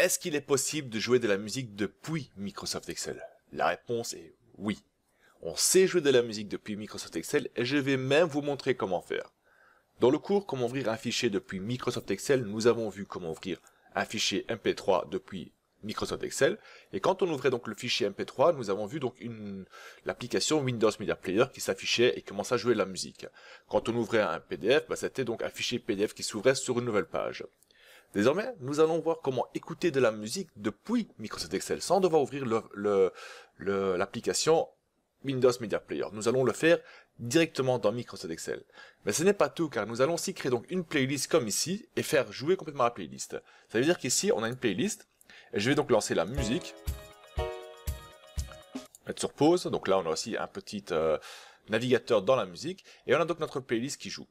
Est-ce qu'il est possible de jouer de la musique depuis Microsoft Excel? La réponse est oui. On sait jouer de la musique depuis Microsoft Excel et je vais même vous montrer comment faire. Dans le cours Comment ouvrir un fichier depuis Microsoft Excel, nous avons vu comment ouvrir un fichier MP3 depuis Microsoft Excel. Et quand on ouvrait donc le fichier MP3, nous avons vu donc l'application Windows Media Player qui s'affichait et commençait à jouer de la musique. Quand on ouvrait un PDF, c'était donc un fichier PDF qui s'ouvrait sur une nouvelle page. Désormais, nous allons voir comment écouter de la musique depuis Microsoft Excel sans devoir ouvrir l'application Windows Media Player. Nous allons le faire directement dans Microsoft Excel. Mais ce n'est pas tout, car nous allons aussi créer donc une playlist comme ici et faire jouer complètement la playlist. Ça veut dire qu'ici, on a une playlist et je vais donc lancer la musique, mettre sur pause. Donc là, on a aussi un petit navigateur dans la musique et on a donc notre playlist qui joue.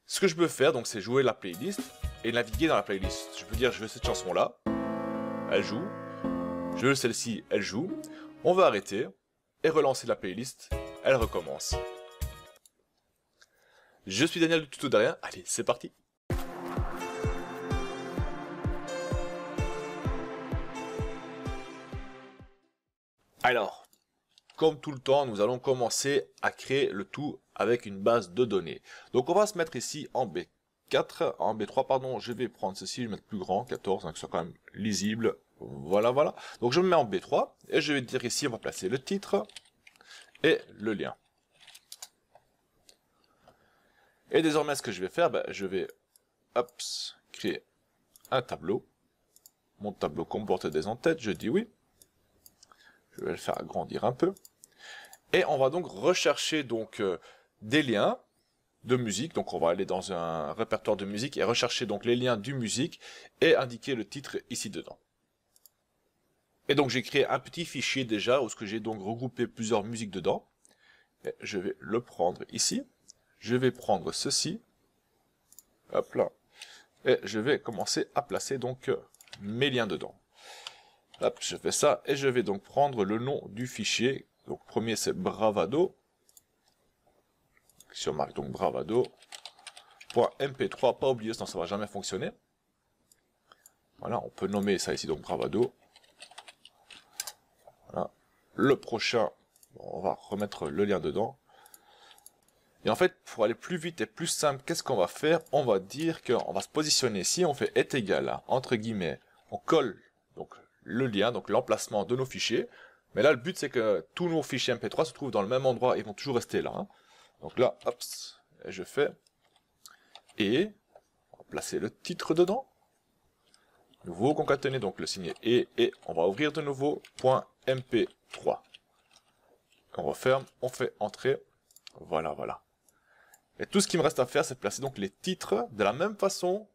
Ce que je peux faire, donc, c'est jouer la playlist et naviguer dans la playlist. Je peux dire, je veux cette chanson-là, elle joue. Je veux celle-ci, elle joue. On va arrêter et relancer la playlist, elle recommence. Je suis Daniel du Tuto Derrière, allez, c'est parti. Alors, comme tout le temps, nous allons commencer à créer le tout avec une base de données. Donc on va se mettre ici en B4, en B3 pardon, je vais prendre ceci, je vais mettre plus grand, 14, que ce soit quand même lisible. Voilà, voilà. Donc je me mets en B3 et je vais dire ici, on va placer le titre et le lien. Et désormais, ce que je vais faire, je vais créer un tableau. Mon tableau comporte des en-têtes, je dis oui. Je vais le faire agrandir un peu. Et on va donc rechercher donc des liens de musique. Donc on va aller dans un répertoire de musique et rechercher donc les liens du musique et indiquer le titre ici dedans. Et donc j'ai créé un petit fichier déjà où j'ai donc regroupé plusieurs musiques dedans. Et je vais le prendre ici. Je vais prendre ceci. Hop là. Et je vais commencer à placer donc mes liens dedans. Hop, je fais ça et je vais donc prendre le nom du fichier. Donc premier c'est Bravado. Si on marque donc Bravado.mp3, pas oublier sinon ça va jamais fonctionner. Voilà, on peut nommer ça ici donc Bravado. Voilà. Le prochain, on va remettre le lien dedans. Et en fait, pour aller plus vite et plus simple, qu'est-ce qu'on va faire? On va dire qu'on va se positionner ici, on fait est égal, entre guillemets, on colle donc le lien, donc l'emplacement de nos fichiers. Mais là, le but c'est que tous nos fichiers MP3 se trouvent dans le même endroit et vont toujours rester là. Donc là, hop, je fais et on va placer le titre dedans. Nouveau concaténer donc le signe et on va ouvrir de nouveau .mp3. On referme, on fait entrer. Voilà, voilà. Et tout ce qui me reste à faire, c'est placer donc les titres de la même façon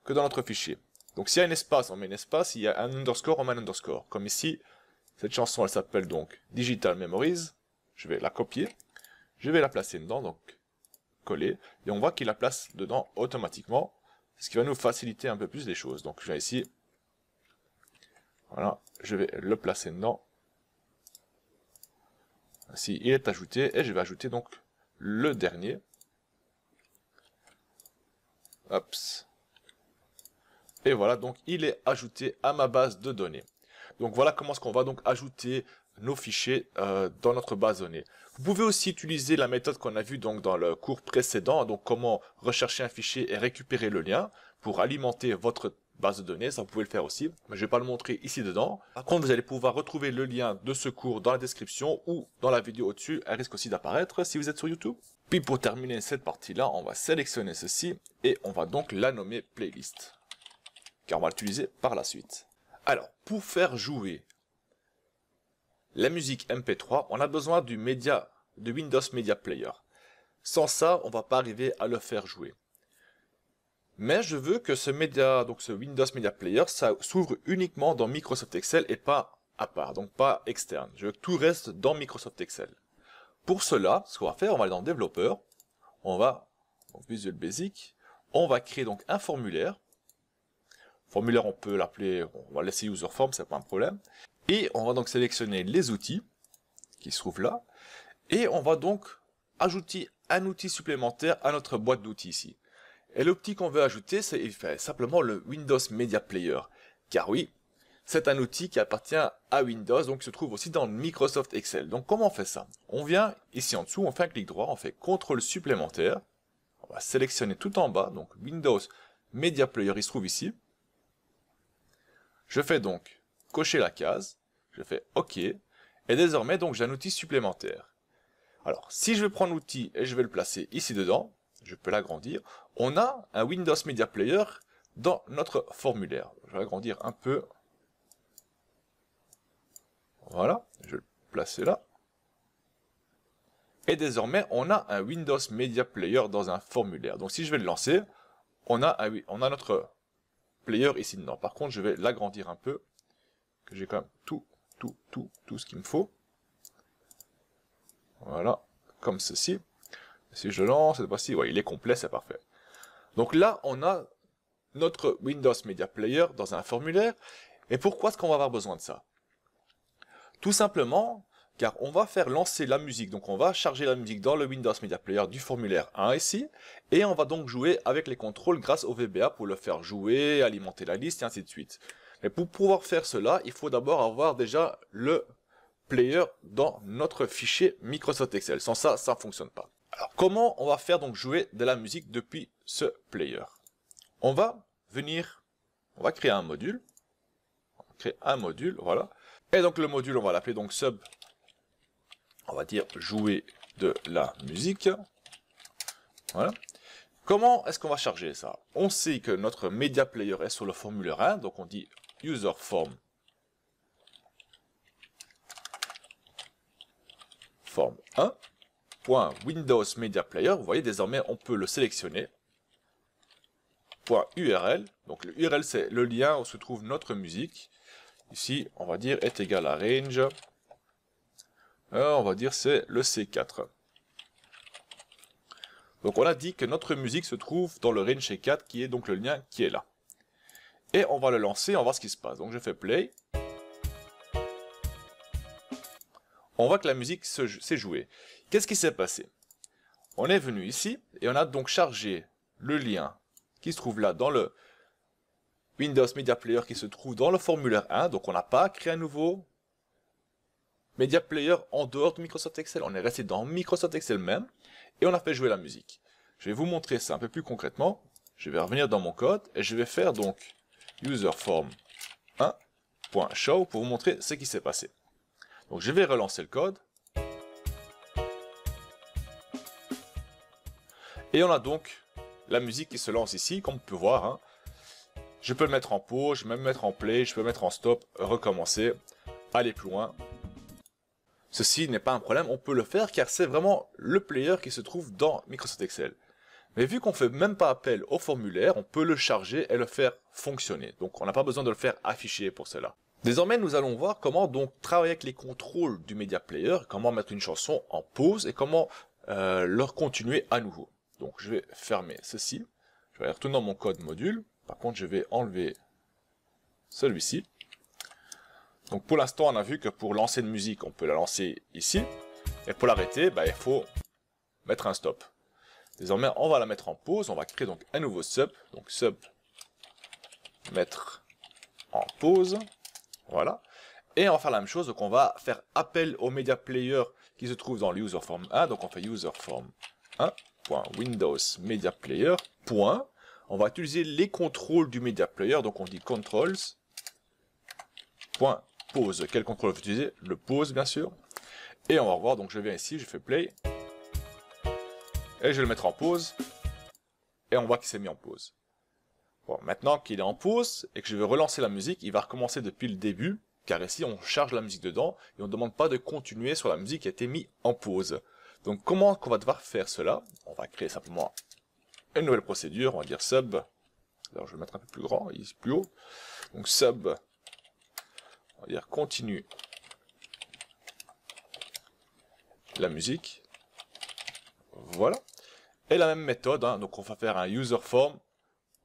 que dans notre fichier. Donc s'il y a un espace, on met un espace. S'il y a un underscore, on met un underscore. Comme ici, cette chanson, elle s'appelle donc Digital Memories. Je vais la copier. Je vais la placer dedans, donc coller. Et on voit qu'il la place dedans automatiquement. Ce qui va nous faciliter un peu plus les choses. Donc je viens ici. Voilà, je vais le placer dedans. Ainsi, il est ajouté. Et je vais ajouter donc le dernier. Hop. Et voilà, donc il est ajouté à ma base de données. Donc voilà comment est-ce qu'on va donc ajouter nos fichiers dans notre base de données. Vous pouvez aussi utiliser la méthode qu'on a vue donc dans le cours précédent, donc comment rechercher un fichier et récupérer le lien pour alimenter votre base de données. Ça vous pouvez le faire aussi, mais je ne vais pas le montrer ici dedans. Par contre, vous allez pouvoir retrouver le lien de ce cours dans la description ou dans la vidéo au-dessus. Elle risque aussi d'apparaître si vous êtes sur YouTube. Puis pour terminer cette partie-là, on va sélectionner ceci et on va donc la nommer playlist, car on va l'utiliser par la suite. Alors, pour faire jouer la musique MP3, on a besoin de Windows Media Player. Sans ça, on ne va pas arriver à le faire jouer. Mais je veux que ce Windows Media Player, ça s'ouvre uniquement dans Microsoft Excel et pas à part, donc pas externe. Je veux que tout reste dans Microsoft Excel. Pour cela, ce qu'on va faire, on va aller dans Développeur, on va, donc Visual Basic, on va créer donc un formulaire. Formulaire, on peut l'appeler, on va laisser User Form, c'est pas un problème. Et on va donc sélectionner les outils qui se trouvent là. Et on va donc ajouter un outil supplémentaire à notre boîte d'outils ici. Et l'outil qu'on veut ajouter, c'est simplement le Windows Media Player. car oui, c'est un outil qui appartient à Windows, donc se trouve aussi dans Microsoft Excel. Donc comment on fait ça? On vient ici en dessous, on fait un clic droit, on fait CTRL supplémentaire, on va sélectionner tout en bas, donc Windows Media Player, il se trouve ici. Je fais donc cocher la case, je fais OK, et désormais donc j'ai un outil supplémentaire. Alors si je vais prendre l'outil et je vais le placer ici dedans, je peux l'agrandir, on a un Windows Media Player dans notre formulaire. Je vais l'agrandir un peu. Voilà, je vais le placer là. Et désormais, on a un Windows Media Player dans un formulaire. Donc si je vais le lancer, on a notre player ici dedans. Par contre, je vais l'agrandir un peu, que j'ai quand même tout ce qu'il me faut. Voilà, comme ceci. Si je lance, cette fois-ci, ouais, il est complet, c'est parfait. Donc là, on a notre Windows Media Player dans un formulaire. Et pourquoi est-ce qu'on va avoir besoin de ça? Tout simplement, car on va faire lancer la musique. Donc on va charger la musique dans le Windows Media Player du formulaire 1 ici. Et on va donc jouer avec les contrôles grâce au VBA pour le faire jouer, alimenter la liste et ainsi de suite. Mais pour pouvoir faire cela, il faut d'abord avoir déjà le player dans notre fichier Microsoft Excel. Sans ça, ça ne fonctionne pas. Alors comment on va faire donc jouer de la musique depuis ce player? On va venir, on va créer un module. On va créer un module, voilà. Et donc le module, on va l'appeler donc sub, on va dire jouer de la musique. Voilà. Comment est-ce qu'on va charger ça? On sait que notre media player est sur le formulaire 1, donc on dit user form 1. Windows Media Player, vous voyez désormais on peut le sélectionner. .url, donc le URL c'est le lien où se trouve notre musique. Ici, on va dire est égal à range. On va dire c'est le C4. Donc on a dit que notre musique se trouve dans le range C4 qui est donc le lien qui est là. Et on va le lancer, on va voir ce qui se passe. Donc je fais play. On voit que la musique s'est jouée. Qu'est-ce qui s'est passé? On est venu ici et on a donc chargé le lien qui se trouve là dans le Windows Media Player qui se trouve dans le formulaire 1. Donc on n'a pas créé un nouveau Media Player en dehors de Microsoft Excel. On est resté dans Microsoft Excel même et on a fait jouer la musique. Je vais vous montrer ça un peu plus concrètement. Je vais revenir dans mon code et je vais faire donc userform 1.show pour vous montrer ce qui s'est passé. Donc je vais relancer le code. Et on a donc la musique qui se lance ici, comme on peut voir. Hein. Je peux le mettre en pause, je peux même mettre en play, je peux mettre en stop, recommencer, aller plus loin. Ceci n'est pas un problème, on peut le faire car c'est vraiment le player qui se trouve dans Microsoft Excel. Mais vu qu'on ne fait même pas appel au formulaire, on peut le charger et le faire fonctionner. Donc on n'a pas besoin de le faire afficher pour cela. Désormais, nous allons voir comment donc travailler avec les contrôles du Media Player, comment mettre une chanson en pause et comment leur continuer à nouveau. Donc je vais fermer ceci, je vais retourner dans mon code module, par contre je vais enlever celui-ci. Donc pour l'instant on a vu que pour lancer une musique on peut la lancer ici, et pour l'arrêter il faut mettre un stop. Désormais on va la mettre en pause, on va créer donc un nouveau sub, donc sub mettre en pause, voilà. Et on va faire la même chose, donc on va faire appel au media player qui se trouve dans le userform 1, donc on fait userform 1.windows media player. On va utiliser les contrôles du media player, donc on dit controls.pause. Quel contrôle on va utiliser? Le pause bien sûr. Et on va revoir, donc je viens ici, je fais play. Et je vais le mettre en pause. Et on voit qu'il s'est mis en pause. Bon, maintenant qu'il est en pause et que je vais relancer la musique, il va recommencer depuis le début, car ici on charge la musique dedans et on ne demande pas de continuer sur la musique qui a été mise en pause. Donc comment qu'on va devoir faire cela? On va créer simplement une nouvelle procédure, on va dire sub, alors je vais mettre un peu plus grand, ici plus haut, donc sub, on va dire continue la musique, voilà, et la même méthode, hein, donc on va faire un userform,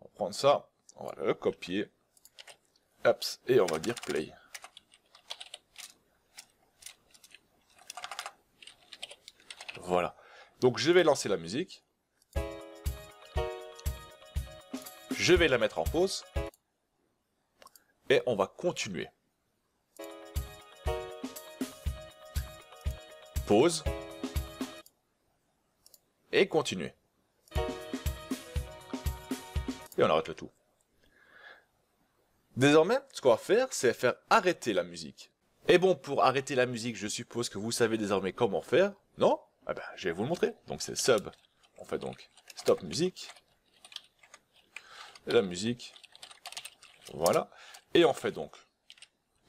on va prendre ça, on va le copier, Ups, et on va dire play. Voilà, donc je vais lancer la musique, je vais la mettre en pause, et on va continuer. Pause. Et continuer. Et on arrête le tout. Désormais, ce qu'on va faire, c'est faire arrêter la musique. Et bon, pour arrêter la musique, je suppose que vous savez désormais comment faire, non? Ah ben, je vais vous le montrer. Donc c'est sub. On fait donc stop musique. Et la musique. Voilà. Et on fait donc.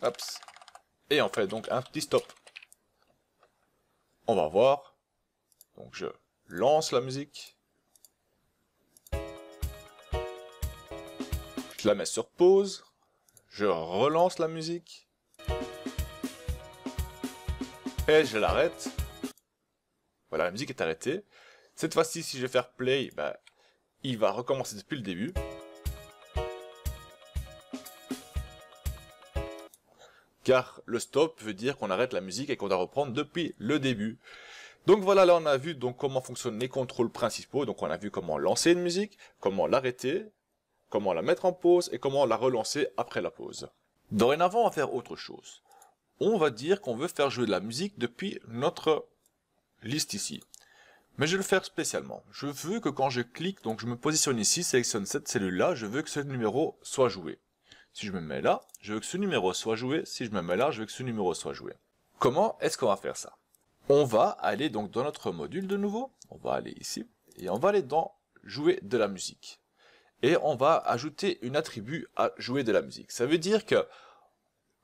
Hops. Et on fait donc un petit stop. On va voir. Donc je lance la musique. Je la mets sur pause. Je relance la musique. Et je l'arrête. Voilà, la musique est arrêtée. Cette fois-ci, si je vais faire play, bah, il va recommencer depuis le début. Car le stop veut dire qu'on arrête la musique et qu'on doit reprendre depuis le début. Donc voilà, là on a vu donc comment fonctionnent les contrôles principaux. Donc on a vu comment lancer une musique, comment l'arrêter, comment la mettre en pause et comment la relancer après la pause. Dorénavant, on va faire autre chose. On va dire qu'on veut faire jouer de la musique depuis notre liste ici. Mais je vais le faire spécialement. Je veux que quand je clique, donc je me positionne ici, sélectionne cette cellule-là, je veux que ce numéro soit joué. Si je me mets là, je veux que ce numéro soit joué. Si je me mets là, je veux que ce numéro soit joué. Comment est-ce qu'on va faire ça? On va aller donc dans notre module de nouveau. On va aller ici. Et on va aller dans jouer de la musique. Et on va ajouter une attribut à jouer de la musique. Ça veut dire que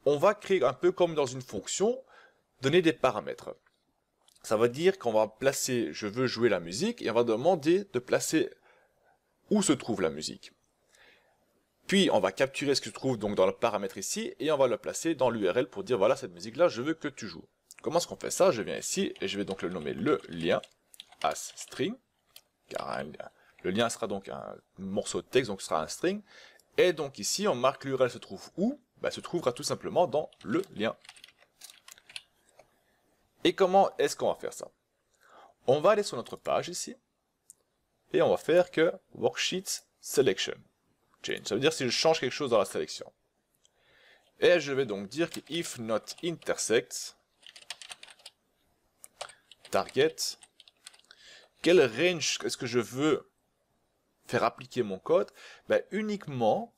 on va créer un peu comme dans une fonction, donner des paramètres. Ça veut dire qu'on va placer, je veux jouer la musique, et on va demander de placer où se trouve la musique. Puis on va capturer ce qui se trouve donc dans le paramètre ici, et on va le placer dans l'URL pour dire voilà cette musique là je veux que tu joues. Comment est-ce qu'on fait ça? Je viens ici, et je vais donc le nommer le lien, as string, car le lien sera donc un morceau de texte, donc ce sera un string, et donc ici on marque l'URL se trouve où? Ben, se trouvera tout simplement dans le lien. Et comment est-ce qu'on va faire ça? On va aller sur notre page ici, et on va faire que worksheet selection change. Ça veut dire si je change quelque chose dans la sélection. Et je vais donc dire que if not intersect target, quel range est-ce que je veux faire appliquer mon code? Ben, uniquement,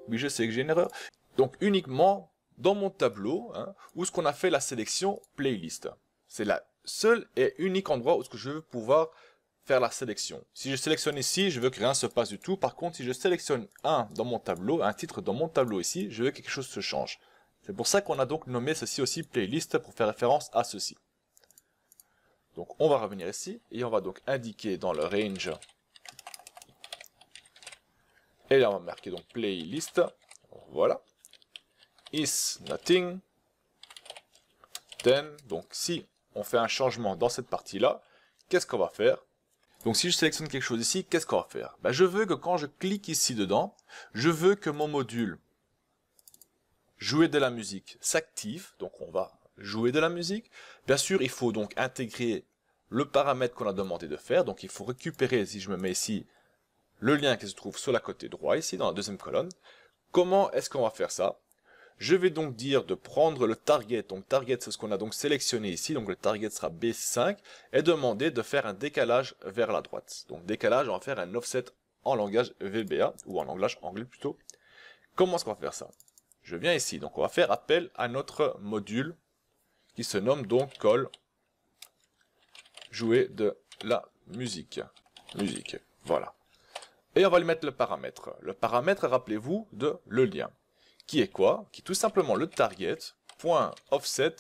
oui je sais que j'ai une erreur, donc uniquement dans mon tableau, hein, où ce qu'on a fait la sélection playlist. C'est la seule et unique endroit où ce que je veux pouvoir faire la sélection. Si je sélectionne ici, je veux que rien se passe du tout. Par contre, si je sélectionne un dans mon tableau, un titre dans mon tableau ici, je veux que quelque chose se change. C'est pour ça qu'on a donc nommé ceci aussi playlist pour faire référence à ceci. Donc on va revenir ici et on va donc indiquer dans le range. Et là on va marquer donc playlist. Voilà. Is nothing. Then, donc si on fait un changement dans cette partie-là, qu'est-ce qu'on va faire? Donc si je sélectionne quelque chose ici, qu'est-ce qu'on va faire? Ben, je veux que quand je clique ici dedans, je veux que mon module jouer de la musique s'active. Donc on va jouer de la musique. Bien sûr, il faut donc intégrer le paramètre qu'on a demandé de faire. Donc il faut récupérer, si je me mets ici, le lien qui se trouve sur la côté droit, ici dans la deuxième colonne. Comment est-ce qu'on va faire ça? Je vais donc dire de prendre le target, donc target c'est ce qu'on a donc sélectionné ici, donc le target sera B5, et demander de faire un décalage vers la droite. Donc décalage, on va faire un offset en langage VBA, ou en langage anglais plutôt. Comment est-ce qu'on va faire ça? Je viens ici, donc on va faire appel à notre module, qui se nomme donc call jouer de la musique. Musique, voilà. Et on va lui mettre le paramètre. Le paramètre, rappelez-vous, de le lien. Qui est quoi? Qui est tout simplement le target, .offset,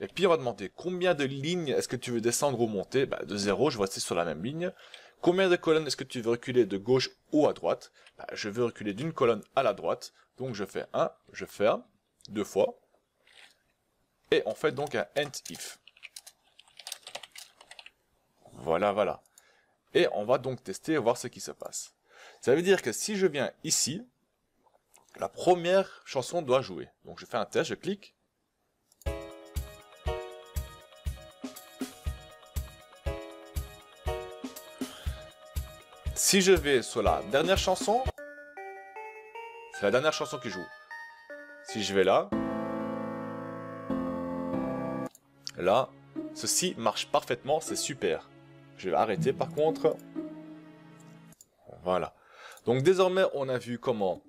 et puis on va demander combien de lignes est-ce que tu veux descendre ou monter? Ben, de 0, je vais rester sur la même ligne. Combien de colonnes est-ce que tu veux reculer de gauche ou à droite? Ben, je veux reculer d'une colonne à la droite, donc je fais 1, je ferme, 2 fois, et on fait donc un end if. Voilà, voilà. Et on va donc tester et voir ce qui se passe. Ça veut dire que si je viens ici, la première chanson doit jouer. Donc je fais un test, je clique. Si je vais sur la dernière chanson, c'est la dernière chanson qui joue. si je vais là, là, ceci marche parfaitement, c'est super. Je vais arrêter par contre. Voilà. Donc désormais, on a vu comment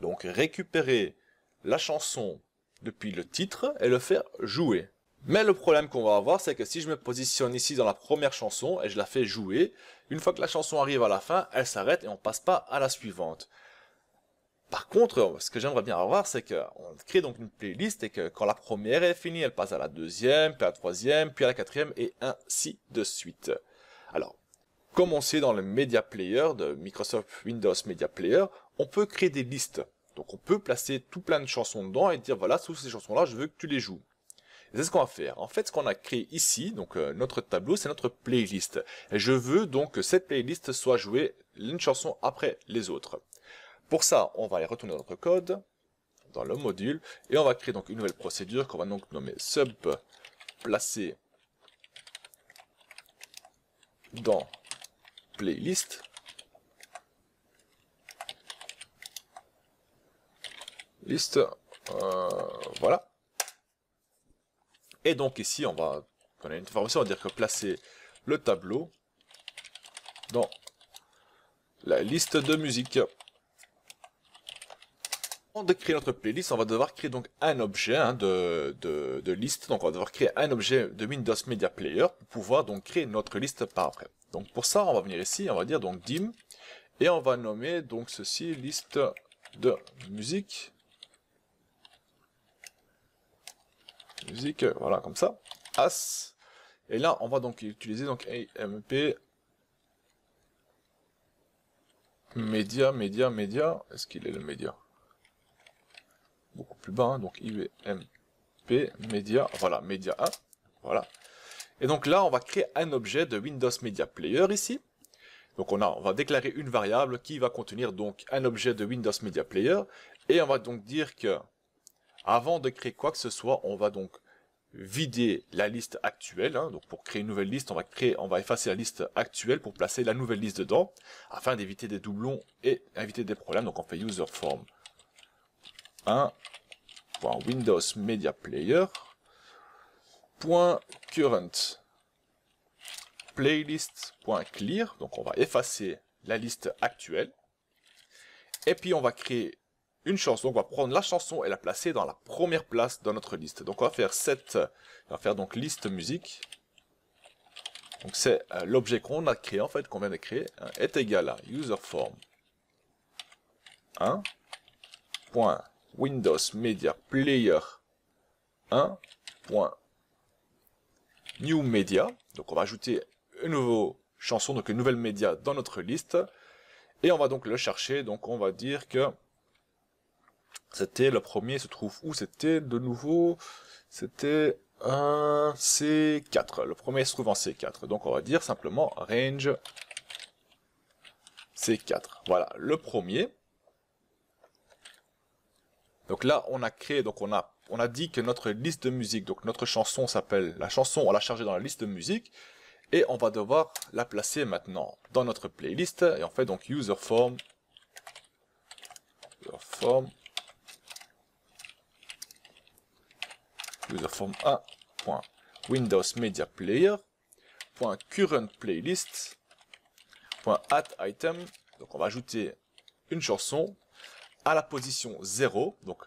donc récupérer la chanson depuis le titre et le faire jouer. Mais le problème qu'on va avoir, c'est que si je me positionne ici dans la première chanson et je la fais jouer, une fois que la chanson arrive à la fin, elle s'arrête et on passe pas à la suivante. Par contre, ce que j'aimerais bien avoir, c'est qu'on crée donc une playlist et que quand la première est finie, elle passe à la deuxième, puis à la troisième, puis à la quatrième et ainsi de suite. Alors, comme on sait dans le Media Player de Microsoft Windows Media Player, on peut créer des listes. Donc on peut placer tout plein de chansons dedans et dire voilà, toutes ces chansons-là, je veux que tu les joues. Et c'est ce qu'on va faire. En fait, ce qu'on a créé ici, donc notre tableau, c'est notre playlist. Et je veux donc que cette playlist soit jouée une chanson après les autres. Pour ça, on va aller retourner dans notre code, dans le module, et on va créer donc une nouvelle procédure qu'on va donc nommer sub placer dans playlist. Liste, voilà. Et donc ici, on va donner une information, on va dire que placer le tableau dans la liste de musique. Avant de créer notre playlist, on va devoir créer donc un objet de liste. Donc on va devoir créer un objet de Windows Media Player pour pouvoir donc créer notre liste par après. Donc pour ça, on va venir ici, on va dire donc dim et on va nommer donc ceci liste de musique. Musique, voilà comme ça. As. Et là, on va donc utiliser donc AMP média. Est-ce qu'il est le média? Beaucoup plus bas, hein, donc IVMP média, voilà, média 1, voilà. Et donc là, on va créer un objet de Windows Media Player ici. Donc on va déclarer une variable qui va contenir donc un objet de Windows Media Player. Et on va donc dire que, avant de créer quoi que ce soit, on va donc vider la liste actuelle. Hein. Donc pour créer une nouvelle liste, on va effacer la liste actuelle pour placer la nouvelle liste dedans, afin d'éviter des doublons et éviter des problèmes. Donc on fait user form 1.windows media player .current playlist.clear. Donc on va effacer la liste actuelle. Et puis on va créer une chanson. On va prendre la chanson et la placer dans la première place dans notre liste. Donc on va faire on va faire donc liste musique. Donc c'est l'objet qu'on a créé en fait, qu'on vient de créer, hein, est égal à userform 1.windows media player 1.new media. Donc on va ajouter une nouvelle chanson, donc une nouvelle média dans notre liste. Et on va donc le chercher. Donc on va dire que c'était le premier, se trouve où? C'était de nouveau, c'était un C4. Le premier se trouve en C4. Donc on va dire simplement range C4. Voilà, le premier. Donc là, on a créé, donc on a dit que notre liste de musique, donc notre chanson s'appelle, la chanson, on l'a chargée dans la liste de musique, et on va devoir la placer maintenant dans notre playlist, et on fait donc userform 1.windows media player .current playlist .add item. Donc on va ajouter une chanson à la position 0. Donc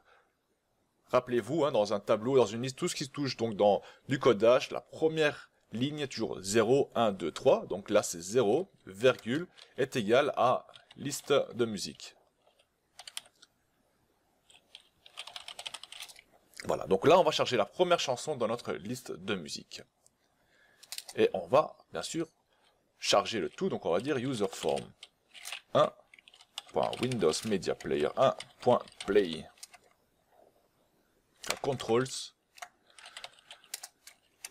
rappelez-vous, hein, dans un tableau, dans une liste, tout ce qui se touche donc dans du codage, la première ligne est toujours 0, 1, 2, 3. Donc là c'est 0, virgule, est égal à liste de musique. Voilà, donc là on va charger la première chanson dans notre liste de musique. Et on va, bien sûr, charger le tout, donc on va dire userform 1.windows media player 1.play. Controls,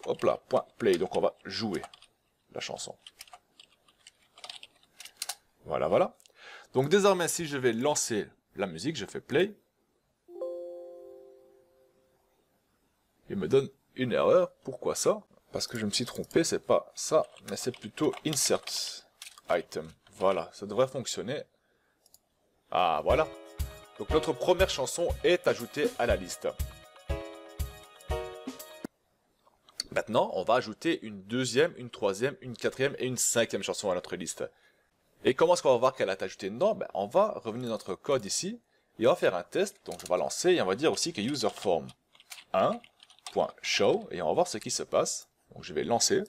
hop là, .play, donc on va jouer la chanson. Voilà, voilà. Donc désormais, si je vais lancer la musique, je fais play. Il me donne une erreur. Pourquoi ça? Parce que je me suis trompé, c'est pas ça, mais c'est plutôt insert item. Voilà, ça devrait fonctionner. Ah, voilà. Donc notre première chanson est ajoutée à la liste. Maintenant, on va ajouter une deuxième, une troisième, une quatrième et une cinquième chanson à notre liste. Et comment est-ce qu'on va voir qu'elle a ajouté dedans? On va revenir dans notre code ici, et on va faire un test. Donc je vais lancer, et on va dire aussi que userForm 1.show, et on va voir ce qui se passe. Donc je vais lancer.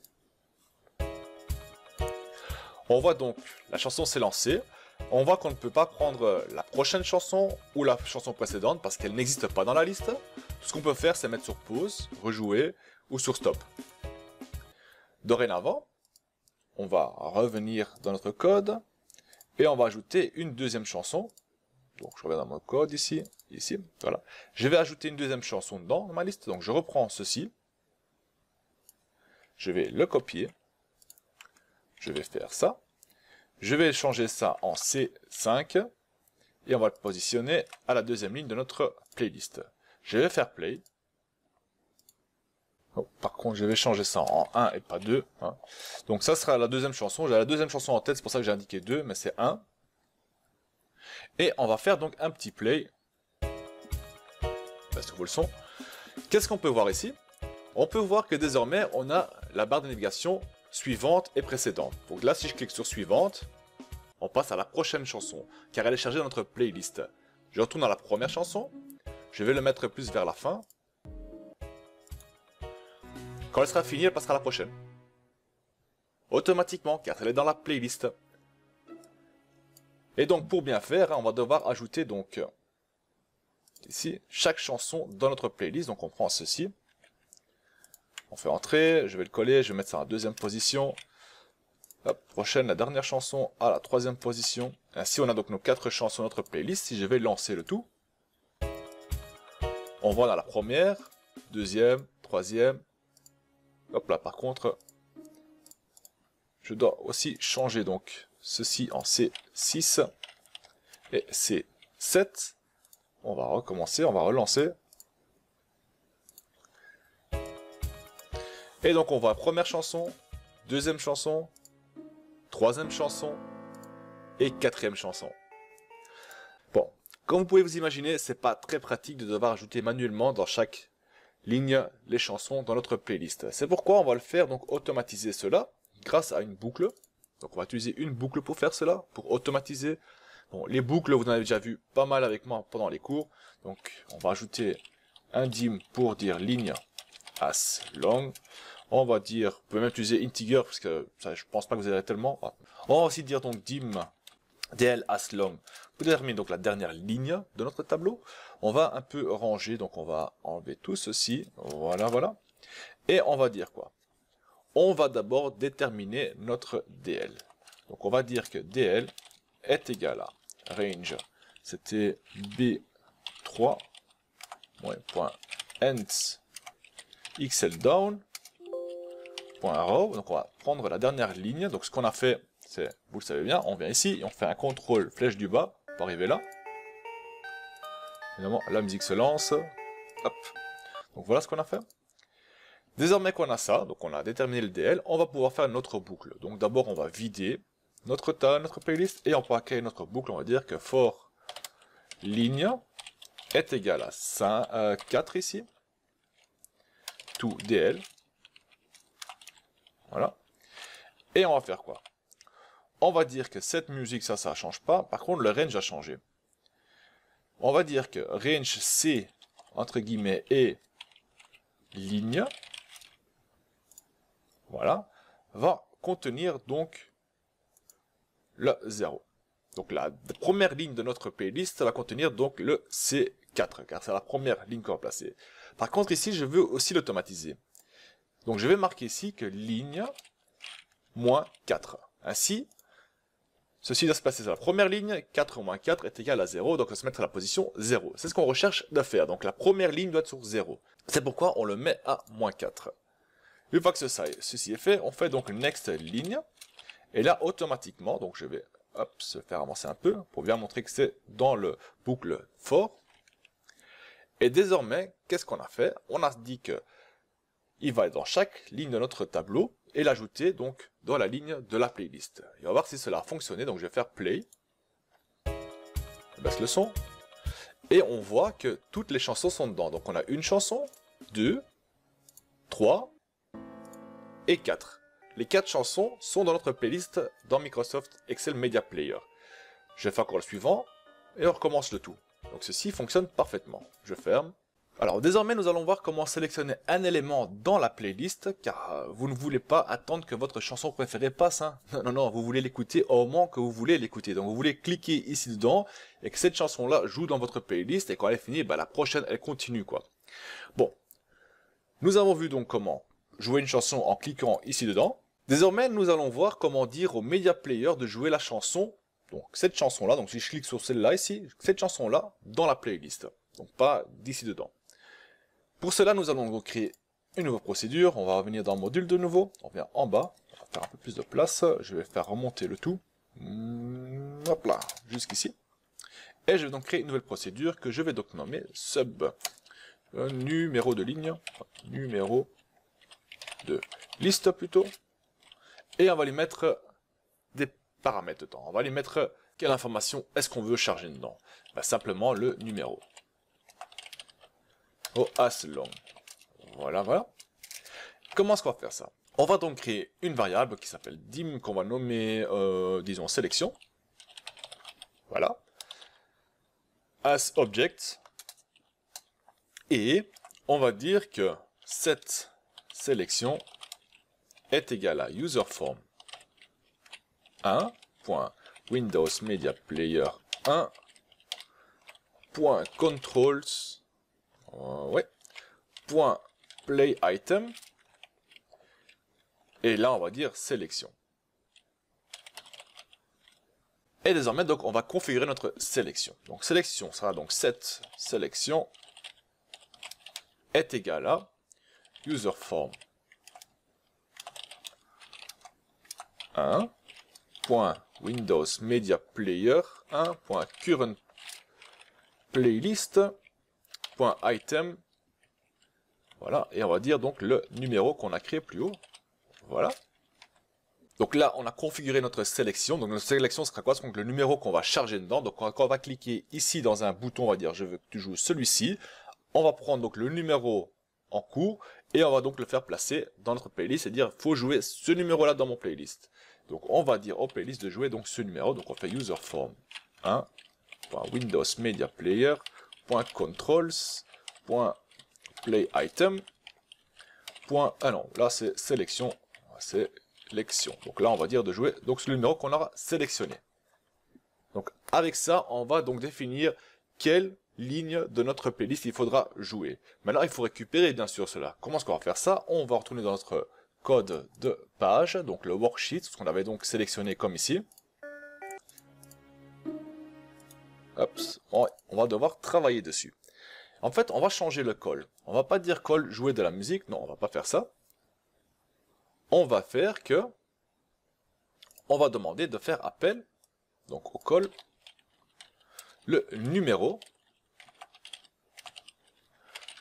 On voit donc, la chanson s'est lancée. On voit qu'on ne peut pas prendre la prochaine chanson ou la chanson précédente parce qu'elle n'existe pas dans la liste. Tout ce qu'on peut faire, c'est mettre sur pause, rejouer ou sur stop. Dorénavant, on va revenir dans notre code et on va ajouter une deuxième chanson. Donc je reviens dans mon code ici, voilà. Je vais ajouter une deuxième chanson dans ma liste. Donc je reprends ceci. Je vais le copier. Je vais faire ça. Je vais changer ça en C5 et on va le positionner à la deuxième ligne de notre playlist. Je vais faire play. Oh, par contre, je vais changer ça en 1 et pas 2. Hein. Donc ça sera la deuxième chanson. J'ai la deuxième chanson en tête, c'est pour ça que j'ai indiqué 2, mais c'est 1. Et on va faire donc un petit play. Parce que vous le son. Qu'est-ce qu'on peut voir ici? On peut voir que désormais, on a la barre de navigation suivante et précédente. Donc là, si je clique sur suivante, on passe à la prochaine chanson, car elle est chargée dans notre playlist. Je retourne à la première chanson, je vais le mettre plus vers la fin. Quand elle sera finie, elle passera à la prochaine. Automatiquement, car elle est dans la playlist. Et donc pour bien faire, on va devoir ajouter donc ici chaque chanson dans notre playlist. Donc on prend ceci. On fait entrer, je vais le coller, je vais mettre ça en deuxième position. Hop, prochaine, la dernière chanson à la troisième position. Ainsi, on a donc nos 4 chansons dans notre playlist. Si je vais lancer le tout, on voit dans la première, deuxième, troisième. Hop là, par contre, je dois aussi changer donc ceci en C6 et C7. On va recommencer, on va relancer. Et donc on voit première chanson, deuxième chanson, troisième chanson et quatrième chanson. Bon, comme vous pouvez vous imaginer, c'est pas très pratique de devoir ajouter manuellement dans chaque ligne les chansons dans notre playlist. C'est pourquoi on va le faire, donc automatiser cela grâce à une boucle. Donc on va utiliser une boucle pour faire cela, pour automatiser. Bon, les boucles, vous en avez déjà vu pas mal avec moi pendant les cours. Donc on va ajouter un dim pour dire ligne as long. On va dire, vous pouvez même utiliser integer parce que ça, je pense pas que vous avez tellement. On va aussi dire donc dim dl as long pour déterminer donc la dernière ligne de notre tableau. On va un peu ranger, donc on va enlever tout ceci. Voilà, voilà. Et on va dire quoi? On va d'abord déterminer notre dl. Donc on va dire que dl est égal à range. C'était b3 point ends xl down. .row, donc on va prendre la dernière ligne. Donc ce qu'on a fait, c'est, vous le savez bien, on vient ici et on fait un contrôle flèche du bas pour arriver là. Évidemment, la musique se lance. Hop. Donc voilà ce qu'on a fait. Désormais qu'on a ça, donc on a déterminé le DL, on va pouvoir faire notre boucle. Donc d'abord on va vider notre playlist et on pourra créer notre boucle. On va dire que for ligne est égal à 4 ici. To DL. Voilà. Et on va faire quoi? On va dire que cette musique, ça change pas. Par contre, le range a changé. On va dire que range C, entre guillemets, et ligne, voilà, va contenir donc le 0. Donc la première ligne de notre playlist va contenir donc le C4, car c'est la première ligne qu'on va placer. Par contre, ici, je veux aussi l'automatiser. Donc je vais marquer ici que ligne moins 4. Ainsi, ceci doit se placer sur la première ligne, 4 moins 4 est égal à 0, donc on va se mettre à la position 0. C'est ce qu'on recherche de faire, donc la première ligne doit être sur 0. C'est pourquoi on le met à moins 4. Une fois que ceci est fait, on fait donc next ligne, et là automatiquement, donc je vais se faire avancer un peu, pour bien montrer que c'est dans le boucle for. Et désormais, qu'est-ce qu'on a fait? On a dit que il va être dans chaque ligne de notre tableau et l'ajouter donc dans la ligne de la playlist. Et on va voir si cela a fonctionné, donc je vais faire play. Je baisse le son. Et on voit que toutes les chansons sont dedans. Donc on a une chanson, 2, 3 et 4. Les 4 chansons sont dans notre playlist dans Microsoft Excel Media Player. Je fais encore le suivant et on recommence le tout. Donc ceci fonctionne parfaitement. Je ferme. Alors désormais nous allons voir comment sélectionner un élément dans la playlist, car vous ne voulez pas attendre que votre chanson préférée passe. Hein. Non, vous voulez l'écouter au moment que vous voulez l'écouter. Donc vous voulez cliquer ici dedans et que cette chanson là joue dans votre playlist et quand elle est finie, la prochaine elle continue quoi. Bon, nous avons vu donc comment jouer une chanson en cliquant ici dedans. Désormais nous allons voir comment dire au Media Player de jouer la chanson, donc cette chanson là, donc si je clique sur celle-là ici, cette chanson là dans la playlist, donc pas d'ici dedans. Pour cela, nous allons donc créer une nouvelle procédure. On va revenir dans le module de nouveau. On vient en bas. On va faire un peu plus de place. Je vais faire remonter le tout. Hop là, jusqu'ici. Et je vais donc créer une nouvelle procédure que je vais donc nommer sub. Un numéro de ligne. Numéro de liste plutôt. Et on va lui mettre des paramètres dedans. On va lui mettre quelle information est-ce qu'on veut charger dedans. Simplement le numéro. As long. Voilà. Comment est-ce qu'on va faire ça? On va donc créer une variable qui s'appelle dim, qu'on va nommer, disons, sélection. Voilà. As object. Et on va dire que cette sélection est égale à userForm 1.Windows Media Player 1.Controls point play item, et là on va dire sélection. Et désormais donc on va configurer notre sélection. Donc sélection sera donc cette sélection est égale à userForm 1.Windows Media Player 1.Current Playlist .item, voilà, et on va dire donc le numéro qu'on a créé plus haut, voilà. Donc là, on a configuré notre sélection, donc notre sélection sera quoi? Donc le numéro qu'on va charger dedans, donc quand on va cliquer ici dans un bouton, on va dire je veux que tu joues celui-ci, on va prendre donc le numéro en cours, et on va donc le faire placer dans notre playlist, et dire faut jouer ce numéro-là dans mon playlist. Donc on va dire au playlist de jouer donc ce numéro, donc on fait userForm 1.Windows Media Player .controls .play item ah non, là c'est sélection. Donc là on va dire de jouer donc ce numéro qu'on aura sélectionné. Donc avec ça on va donc définir quelle ligne de notre playlist il faudra jouer. Maintenant il faut récupérer bien sûr cela. Comment est-ce qu'on va faire ça? On va retourner dans notre code de page, donc le worksheet, ce qu'on avait donc sélectionné comme ici. Hop, on va devoir travailler dessus. En fait, on va changer le call. On va pas dire call jouer de la musique, non, on va pas faire ça. On va faire que, on va demander de faire appel, donc au call, le numéro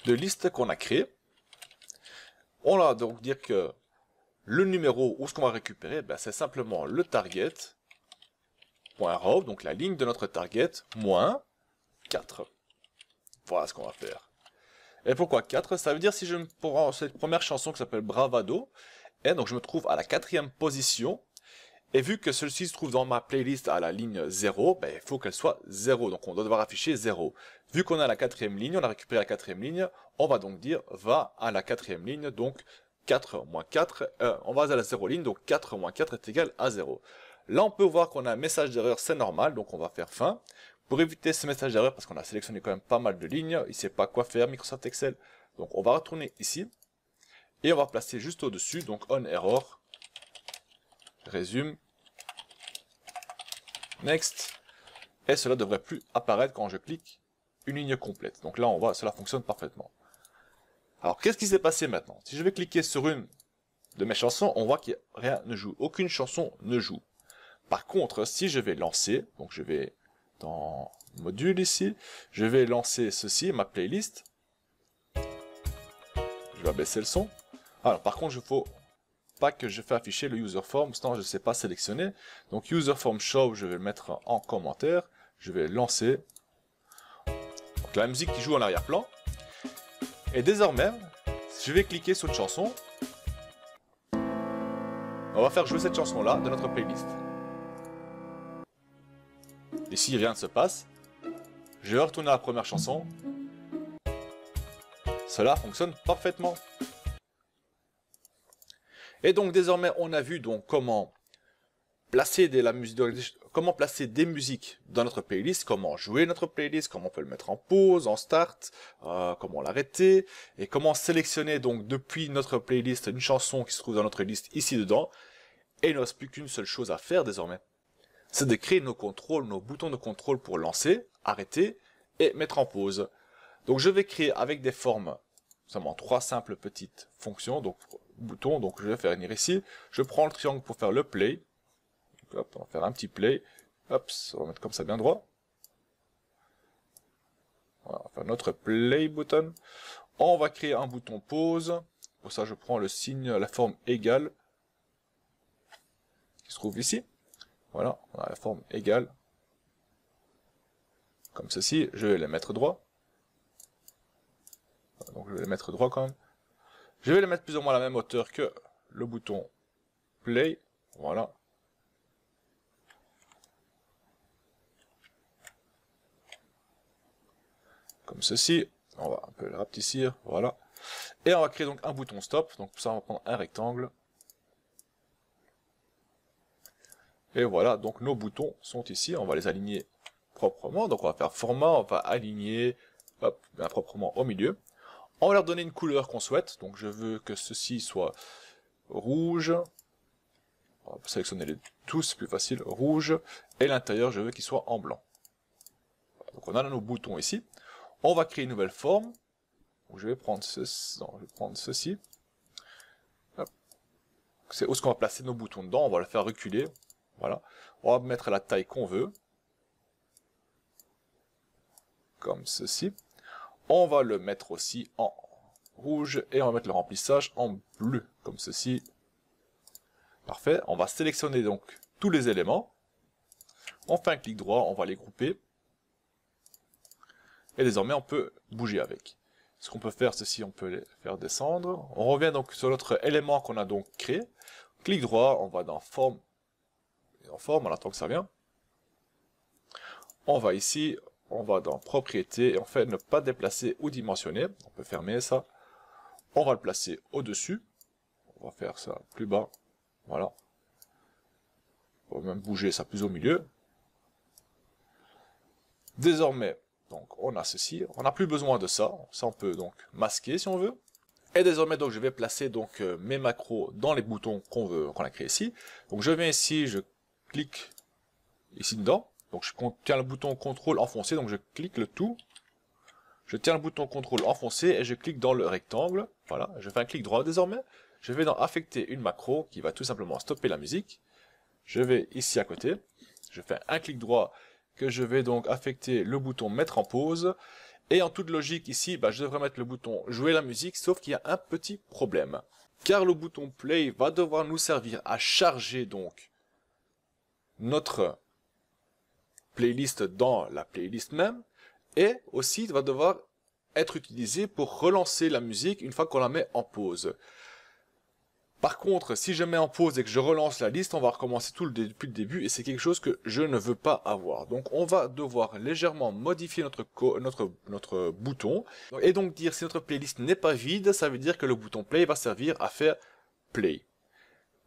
de liste qu'on a créé. On va donc dire que le numéro, où ce qu'on va récupérer, c'est simplement le target.row, donc la ligne de notre target, moins 4. Voilà ce qu'on va faire. Et pourquoi 4? Ça veut dire si je me prends cette première chanson qui s'appelle Bravado, et donc je me trouve à la 4e position, et vu que celle-ci se trouve dans ma playlist à la ligne 0, il faut qu'elle soit 0, donc on doit devoir afficher 0. Vu qu'on a la 4e ligne, on a récupéré la 4e ligne, on va donc dire va à la 4e ligne, donc 4 moins 4, on va à la 0 ligne, donc 4 moins 4 est égal à 0. Là on peut voir qu'on a un message d'erreur, c'est normal, donc on va faire fin. Pour éviter ce message d'erreur, parce qu'on a sélectionné quand même pas mal de lignes, il ne sait pas quoi faire Microsoft Excel, donc on va retourner ici, et on va placer juste au-dessus, donc on error, résume, next, et cela devrait plus apparaître quand je clique une ligne complète. Donc là on voit, cela fonctionne parfaitement. Alors qu'est-ce qui s'est passé maintenant? Si je vais cliquer sur une de mes chansons, on voit que rien ne joue, aucune chanson ne joue. Par contre, si je vais lancer, donc je vais dans module ici, je vais lancer ceci, ma playlist. Je vais abaisser le son. Alors par contre, il faut pas que je fais afficher le userForm, sinon je ne sais pas sélectionner. Donc userForm show, je vais le mettre en commentaire. Je vais lancer. donc la musique qui joue en arrière-plan. Et désormais, je vais cliquer sur une chanson. On va faire jouer cette chanson-là de notre playlist. Ici, rien ne se passe. Je vais retourner à la première chanson. Cela fonctionne parfaitement. Et donc désormais, on a vu donc comment placer des musiques dans notre playlist, comment jouer notre playlist, comment on peut le mettre en pause, en start, comment l'arrêter, et comment sélectionner donc depuis notre playlist une chanson qui se trouve dans notre liste ici dedans. Et il ne reste plus qu'une seule chose à faire désormais. C'est de créer nos contrôles, nos boutons de contrôle pour lancer, arrêter et mettre en pause. Donc je vais créer avec des formes, seulement 3 simples petites fonctions, donc boutons, donc je vais faire venir ici. Je prends le triangle pour faire le play. Hop, on va faire un petit play. Hop, on va mettre comme ça bien droit. Voilà, on va faire notre play button. On va créer un bouton pause. Pour ça, je prends le signe, la forme égale qui se trouve ici. Voilà, on a la forme égale. Comme ceci, je vais les mettre droit. Donc je vais les mettre droit quand même. Je vais les mettre plus ou moins à la même hauteur que le bouton play. Voilà. Comme ceci. On va un peu le rapetissir. Voilà. Et on va créer donc un bouton stop. Donc pour ça, on va prendre un rectangle. Et voilà, donc nos boutons sont ici. On va les aligner proprement. Donc on va faire format, on va aligner hop, bien proprement au milieu. On va leur donner une couleur qu'on souhaite. Donc je veux que ceci soit rouge. On va sélectionner les tous, plus facile, rouge. Et l'intérieur, je veux qu'il soit en blanc. Donc on a nos boutons ici. On va créer une nouvelle forme. Donc je vais prendre ceci. Non, je vais prendre ceci. C'est où est-ce qu'on va placer nos boutons dedans. On va le faire reculer. Voilà. On va mettre la taille qu'on veut. Comme ceci. On va le mettre aussi en rouge. Et on va mettre le remplissage en bleu. Comme ceci. Parfait. On va sélectionner donc tous les éléments. On fait un clic droit. On va les grouper. Et désormais, on peut bouger avec. Ce qu'on peut faire, ceci, on peut les faire descendre. On revient donc sur notre élément qu'on a donc créé. Clic droit, on va dans forme. En forme, on attend que ça vient. On va ici, on va dans propriété, et on fait ne pas déplacer ou dimensionner. On peut fermer ça. On va le placer au-dessus. On va faire ça plus bas. Voilà. On va même bouger ça plus au milieu. Désormais, donc on a ceci. On n'a plus besoin de ça. Ça, on peut donc masquer si on veut. Et désormais, donc, je vais placer donc mes macros dans les boutons qu'on a créés ici. Donc je viens ici, je clique ici dedans. Donc je tiens le bouton contrôle enfoncé, donc je clique le tout. Je tiens le bouton contrôle enfoncé et je clique dans le rectangle. Voilà, je fais un clic droit désormais. Je vais dans affecter une macro qui va tout simplement stopper la musique. Je vais ici à côté. Je fais un clic droit que je vais donc affecter le bouton mettre en pause. Et en toute logique ici, je devrais mettre le bouton jouer la musique, sauf qu'il y a un petit problème. Car le bouton play va devoir nous servir à charger donc notre playlist dans la playlist même, et aussi va devoir être utilisé pour relancer la musique une fois qu'on la met en pause. Par contre, si je mets en pause et que je relance la liste, on va recommencer depuis le début, et c'est quelque chose que je ne veux pas avoir. Donc on va devoir légèrement modifier notre bouton, et donc dire si notre playlist n'est pas vide, ça veut dire que le bouton play va servir à faire play.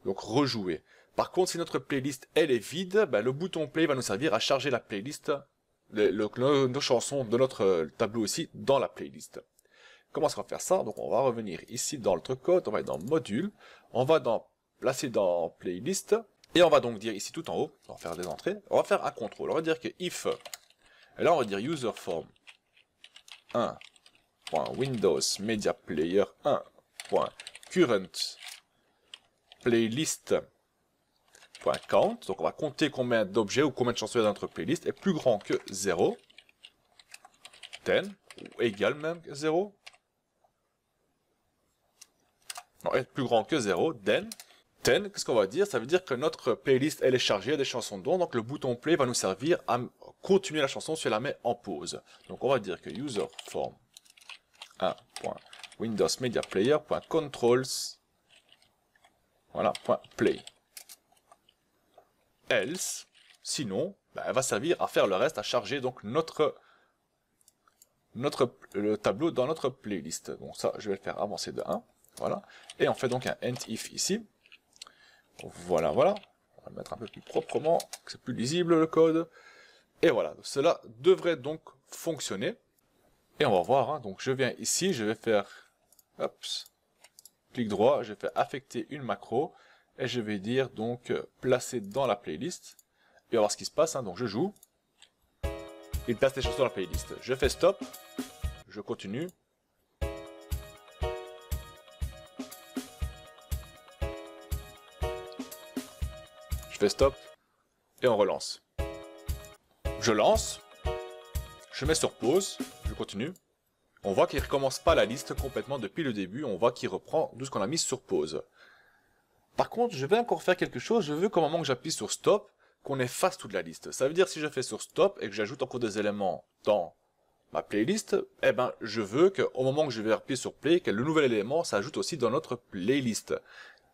Donc rejouer. Par contre, si notre playlist elle est vide, le bouton play va nous servir à charger la playlist, nos chansons de notre tableau ici, dans la playlist. Comment est-ce qu'on va faire ça? Donc on va revenir ici dans notre code, on va être dans module, on va placer dans playlist, et on va donc dire ici tout en haut, on va faire des entrées, on va faire un contrôle, on va dire que if, et là on va dire userform 1.windows media player 1.current playlist.count, donc on va compter combien d'objets ou combien de chansons il y a dans notre playlist, est plus grand que 0, 10, ou égal même que 0, non, est plus grand que 0, then, 10, qu'est-ce qu'on va dire? Ça veut dire que notre playlist, elle est chargée, il y a des chansons dedans, donc le bouton play va nous servir à continuer la chanson si elle la met en pause. Donc on va dire que user form 1.windows media player.controls, voilà, .play. Else, sinon, ben, elle va servir à faire le reste, à charger donc le tableau dans notre playlist. Donc ça, je vais le faire avancer de 1, voilà. Et on fait donc un end if ici. Voilà, voilà. On va le mettre un peu plus proprement, que c'est plus lisible le code. Et voilà, cela devrait donc fonctionner. Et on va voir, hein. Donc je viens ici, je vais faire, hop, clic droit, je vais faire affecter une macro, et je vais dire donc placer dans la playlist. Et on va voir ce qui se passe, hein. Donc je joue, il place les chansons dans la playlist. Je fais stop, je continue. Je fais stop, et on relance. Je lance, je mets sur pause, je continue. On voit qu'il ne recommence pas la liste complètement depuis le début, on voit qu'il reprend tout ce qu'on a mis sur pause. Par contre, je vais encore faire quelque chose, je veux qu'au moment que j'appuie sur stop, qu'on efface toute la liste. Ça veut dire si je fais sur stop et que j'ajoute encore des éléments dans ma playlist, eh ben je veux qu'au moment que je vais appuyer sur play, que le nouvel élément s'ajoute aussi dans notre playlist.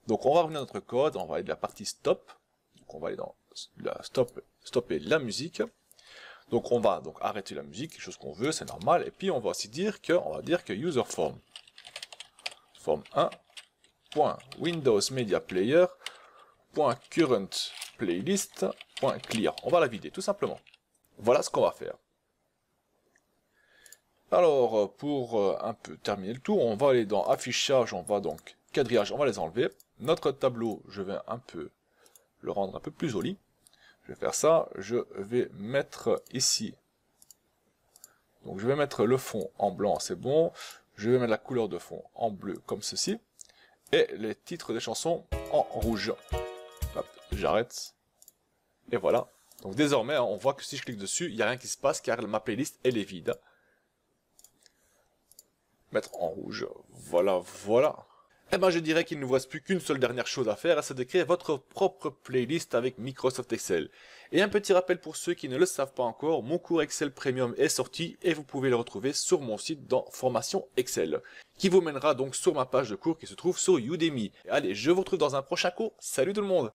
Donc on va revenir à notre code, on va aller de la partie stop, donc on va aller dans la stopper la musique. Donc on va donc arrêter la musique, quelque chose qu'on veut, c'est normal, et puis on va aussi dire que, user form 1.windows media player.current playlist.clear. On va la vider tout simplement. Voilà ce qu'on va faire. Alors pour un peu terminer le tour, on va aller dans affichage, on va donc quadrillage, on va les enlever. Notre tableau, je vais un peu le rendre un peu plus joli. Je vais faire ça, je vais mettre ici, donc je vais mettre le fond en blanc, c'est bon, je vais mettre la couleur de fond en bleu comme ceci, et les titres des chansons en rouge. Hop, j'arrête, et voilà. Donc désormais, on voit que si je clique dessus, il n'y a rien qui se passe car ma playlist elle est vide. Mettre en rouge, voilà, voilà. Eh ben je dirais qu'il ne vous reste plus qu'une seule dernière chose à faire, c'est de créer votre propre playlist avec Microsoft Excel. Et un petit rappel pour ceux qui ne le savent pas encore, mon cours Excel Premium est sorti et vous pouvez le retrouver sur mon site dans Formation Excel, qui vous mènera donc sur ma page de cours qui se trouve sur Udemy. Allez, je vous retrouve dans un prochain cours, salut tout le monde!